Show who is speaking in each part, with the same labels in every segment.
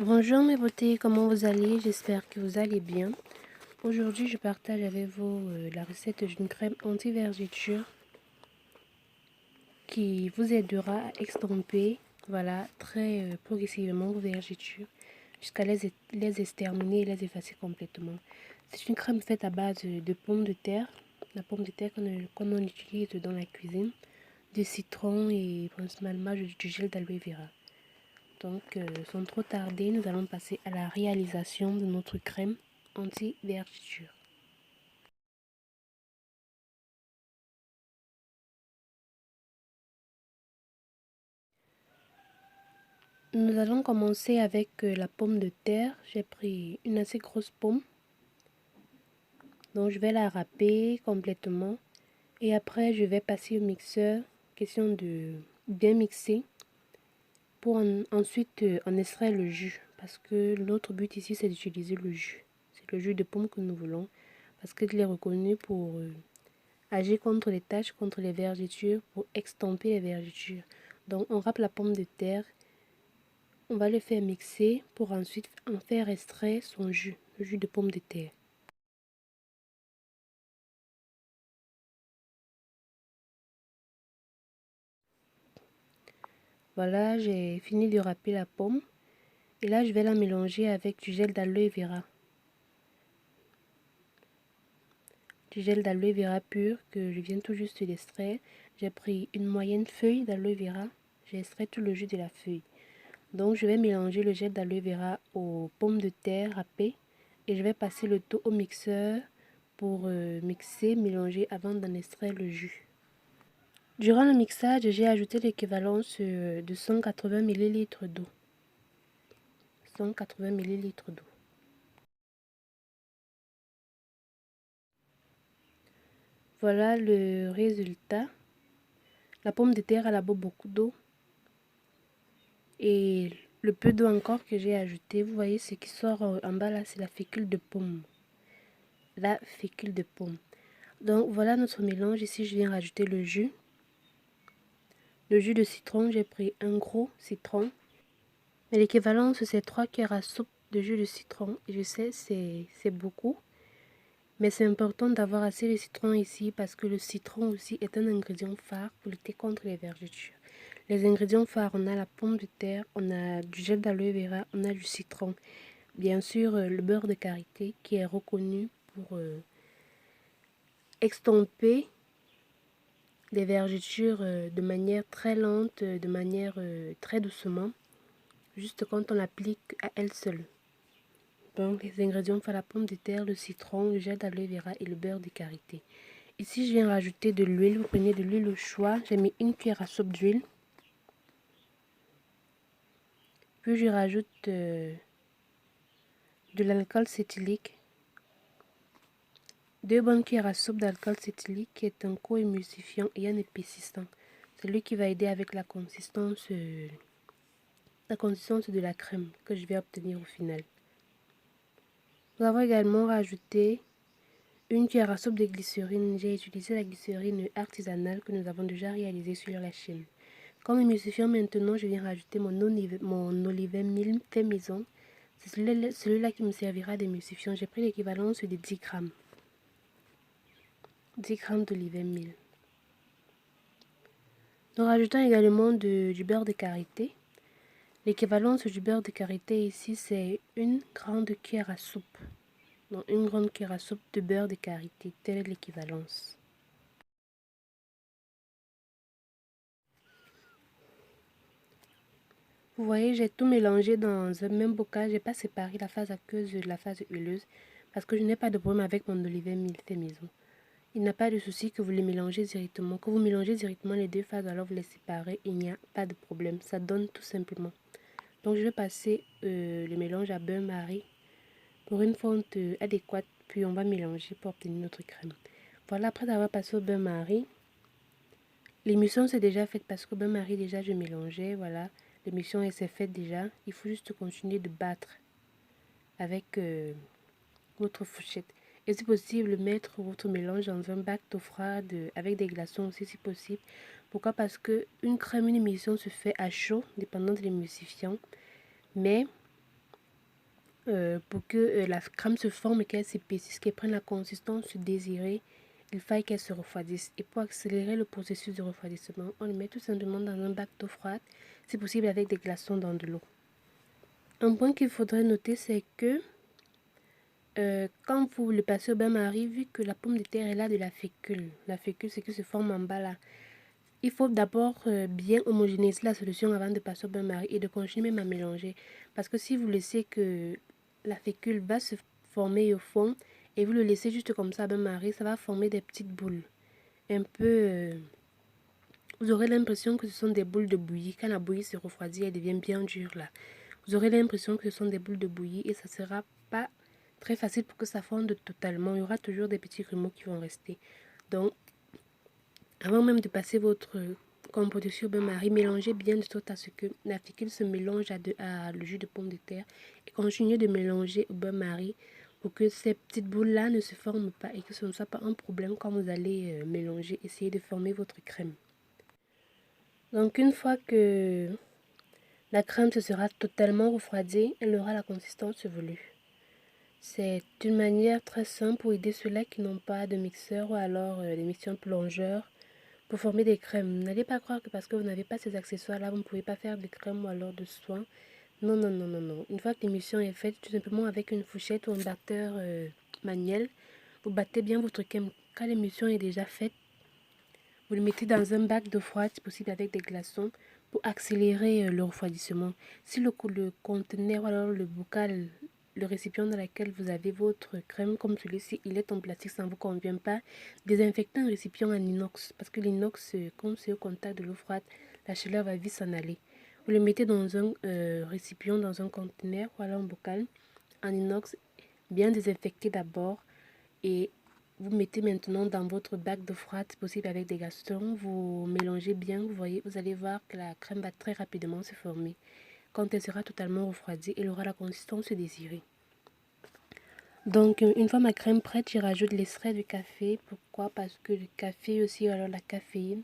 Speaker 1: Bonjour mes beautés, comment vous allez? J'espère que vous allez bien. Aujourd'hui, je partage avec vous la recette d'une crème anti-vergeture qui vous aidera à extirper, voilà, très progressivement vos vergetures jusqu'à les exterminer et les effacer complètement. C'est une crème faite à base de pommes de terre, la pomme de terre qu'on utilise dans la cuisine, de citron et principalement du gel d'aloe vera. Donc, sans trop tarder, nous allons passer à la réalisation de notre crème anti-vergeture. Nous allons commencer avec la pomme de terre. J'ai pris une assez grosse pomme. Donc, je vais la râper complètement. Et après, je vais passer au mixeur. Question de bien mixer pour ensuite en extraire le jus. Parce que l'autre but ici, c'est d'utiliser le jus. C'est le jus de pomme que nous voulons. Parce qu'il est reconnu pour agir contre les taches, contre les vergetures, pour extirper les vergetures. Donc on râpe la pomme de terre, on va le faire mixer pour ensuite en faire extraire son jus, le jus de pomme de terre. Voilà, j'ai fini de râper la pomme. Et là, je vais la mélanger avec du gel d'aloe vera. Du gel d'aloe vera pur que je viens tout juste d'extraire. J'ai pris une moyenne feuille d'aloe vera. J'ai extrait tout le jus de la feuille. Donc, je vais mélanger le gel d'aloe vera aux pommes de terre râpées. Et je vais passer le tout au mixeur pour mixer, mélanger avant d'en extraire le jus. Durant le mixage, j'ai ajouté l'équivalence de 180 ml d'eau. 180 ml d'eau. Voilà le résultat. La pomme de terre, elle a beaucoup d'eau. Et le peu d'eau encore que j'ai ajouté, vous voyez ce qui sort en bas là, c'est la fécule de pomme. La fécule de pomme. Donc voilà notre mélange. Ici, je viens rajouter le jus. Le jus de citron, j'ai pris un gros citron. Mais l'équivalence, c'est 3 cuillères à soupe de jus de citron. Et je sais, c'est beaucoup. Mais c'est important d'avoir assez de citron ici parce que le citron aussi est un ingrédient phare pour lutter contre les vergetures. Les ingrédients phares, on a la pomme de terre, on a du gel d'aloe vera, on a du citron. Bien sûr, le beurre de karité qui est reconnu pour extirper les vergetures de manière très lente, de manière très doucement, juste quand on l'applique à elle seule. Donc les ingrédients pour la pomme de terre, le citron, le gel d'aloe vera et le beurre de karité. Ici, je viens rajouter de l'huile. Vous prenez de l'huile au choix. J'ai mis une cuillère à soupe d'huile. Puis je rajoute de l'alcool cétylique. 2 bonnes cuillères à soupe d'alcool cétylique qui est un co-émulsifiant et un épaississant. C'est lui qui va aider avec la consistance de la crème que je vais obtenir au final. Nous avons également rajouté une cuillère à soupe de glycérine. J'ai utilisé la glycérine artisanale que nous avons déjà réalisée sur la chaîne. Comme émulsifiant maintenant, je viens rajouter mon olive mil fait maison. C'est celui-là qui me servira d'émulsifiant. J'ai pris l'équivalence de 10 grammes. 10 grammes d'olive mil. Nous rajoutons également du beurre de karité. L'équivalence du beurre de karité ici, c'est une grande cuillère à soupe. Donc une grande cuillère à soupe de beurre de karité. Telle est l'équivalence. Vous voyez, j'ai tout mélangé dans un même bocal. Je n'ai pas séparé la phase aqueuse de la phase huileuse parce que je n'ai pas de problème avec mon olive mil fait maison. Il n'y a pas de souci que vous les mélangez directement. Que vous mélangez directement les deux phases, alors vous les séparez. Il n'y a pas de problème. Ça donne tout simplement. Donc je vais passer le mélange à bain-marie pour une fonte adéquate. Puis on va mélanger pour obtenir notre crème. Voilà, après avoir passé au bain-marie, l'émulsion c'est déjà faite parce que bain-marie déjà je mélangeais. Voilà, l'émulsion elle s'est faite déjà. Il faut juste continuer de battre avec votre fourchette. Et si possible, mettre votre mélange dans un bac d'eau froide avec des glaçons aussi si possible. Pourquoi? Parce que une crème, une émulsion se fait à chaud, dépendant de l'émulsifiant. Mais pour que la crème se forme et qu'elle s'épaississe, qu'elle prenne la consistance désirée, il faille qu'elle se refroidisse. Et pour accélérer le processus de refroidissement, on le met tout simplement dans un bac d'eau froide, si possible avec des glaçons dans de l'eau. Un point qu'il faudrait noter, c'est que quand vous le passez au bain-marie, vu que la pomme de terre est là de la fécule c'est que se forme en bas là. Il faut d'abord bien homogénéiser la solution avant de passer au bain-marie et de continuer même à mélanger. Parce que si vous laissez que la fécule va se former au fond et vous le laissez juste comme ça à bain-marie, ça va former des petites boules. Un peu... vous aurez l'impression que ce sont des boules de bouillie. Quand la bouillie se refroidit, elle devient bien dure là. Vous aurez l'impression que ce sont des boules de bouillie et ça ne sera pas très facile pour que ça fonde totalement. Il y aura toujours des petits grumeaux qui vont rester. Donc, avant même de passer votre composition au bain-marie, mélangez bien de sorte à ce que la fécule se mélange à le jus de pomme de terre et continuez de mélanger au bain-marie pour que ces petites boules-là ne se forment pas et que ce ne soit pas un problème quand vous allez mélanger, essayer de former votre crème. Donc une fois que la crème se sera totalement refroidie, elle aura la consistance voulue. C'est une manière très simple pour aider ceux-là qui n'ont pas de mixeur ou alors des mixeurs plongeurs pour former des crèmes. N'allez pas croire que parce que vous n'avez pas ces accessoires-là, vous ne pouvez pas faire de crème ou alors de soin. Non, non, non, non, non. Une fois que l'émulsion est faite, tout simplement avec une fourchette ou un batteur manuel, vous battez bien votre crème. Quand l'émulsion est déjà faite, vous le mettez dans un bac d'eau froide, si possible avec des glaçons, pour accélérer le refroidissement. Si le conteneur ou alors le bocal, le récipient dans lequel vous avez votre crème, comme celui-ci, il est en plastique, ça ne vous convient pas, désinfectez un récipient en inox. Parce que l'inox, comme c'est au contact de l'eau froide, la chaleur va vite s'en aller. Vous le mettez dans un récipient, dans un conteneur ou alors un bocal en inox, bien désinfecté d'abord et vous mettez maintenant dans votre bac d'eau froide, possible avec des glaçons. Vous mélangez bien, vous allez voir que la crème va très rapidement se former. Quand elle sera totalement refroidie, elle aura la consistance désirée. Donc, une fois ma crème prête, j'y rajoute l'extrait de café. Pourquoi? Parce que le café aussi, alors la caféine,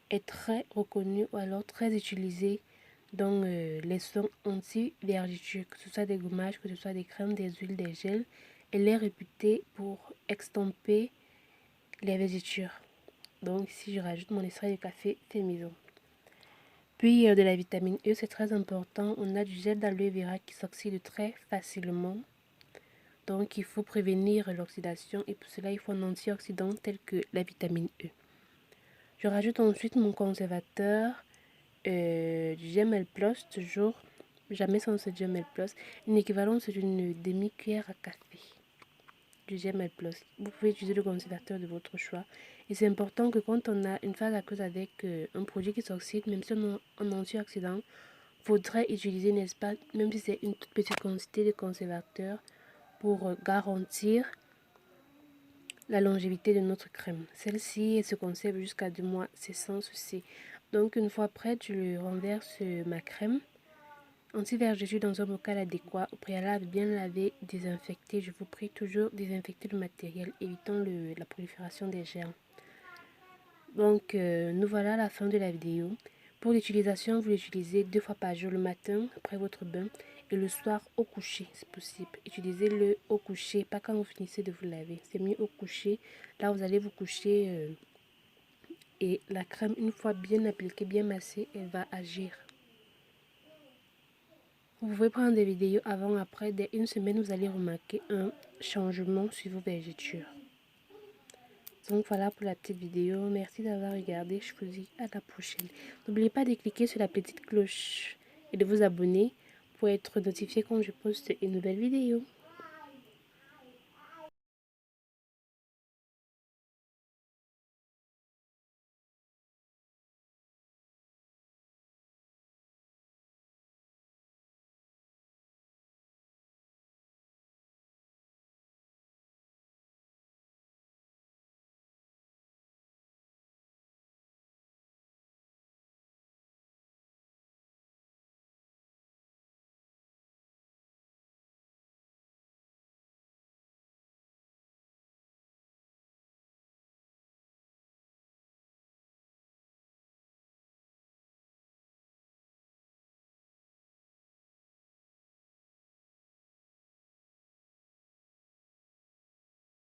Speaker 1: est très reconnue ou alors très utilisée dans les soins anti-vergetures, que ce soit des gommages, que ce soit des crèmes, des huiles, des gels. Elle est réputée pour extirper les vergetures. Donc ici, je rajoute mon extrait de café fait maison. Puis de la vitamine E, c'est très important. On a du gel d'aloe vera qui s'oxyde très facilement. Donc il faut prévenir l'oxydation et pour cela, il faut un antioxydant tel que la vitamine E. Je rajoute ensuite mon conservateur du Gemel Plus, toujours, jamais sans ce Gemel Plus. Une équivalence d'une demi-cuillère à café du Gemel Plus. Vous pouvez utiliser le conservateur de votre choix. Et c'est important que quand on a une phase aqueuse avec un produit qui s'oxyde, même si on a un antioxydant, faudrait utiliser, n'est-ce pas, même si c'est une toute petite quantité de conservateur pour garantir la longévité de notre crème. Celle-ci se conserve jusqu'à 2 mois, c'est sans souci. Donc une fois prête, je renverse ma crème anti-vergeture dans un bocal adéquat. Au préalable, bien laver, désinfecter. Je vous prie toujours désinfecter le matériel, évitant la prolifération des germes. Donc nous voilà à la fin de la vidéo. Pour l'utilisation, vous l'utilisez 2 fois par jour, le matin après votre bain et le soir au coucher, c'est possible. Utilisez-le au coucher, pas quand vous finissez de vous laver. C'est mieux au coucher. Là, vous allez vous coucher et la crème, une fois bien appliquée, bien massée, elle va agir. Vous pouvez prendre des vidéos avant, après. Dès une semaine, vous allez remarquer un changement sur vos vergetures. Donc voilà pour la petite vidéo. Merci d'avoir regardé. Je vous dis à la prochaine. N'oubliez pas de cliquer sur la petite cloche et de vous abonner pour être notifié quand je poste une nouvelle vidéo.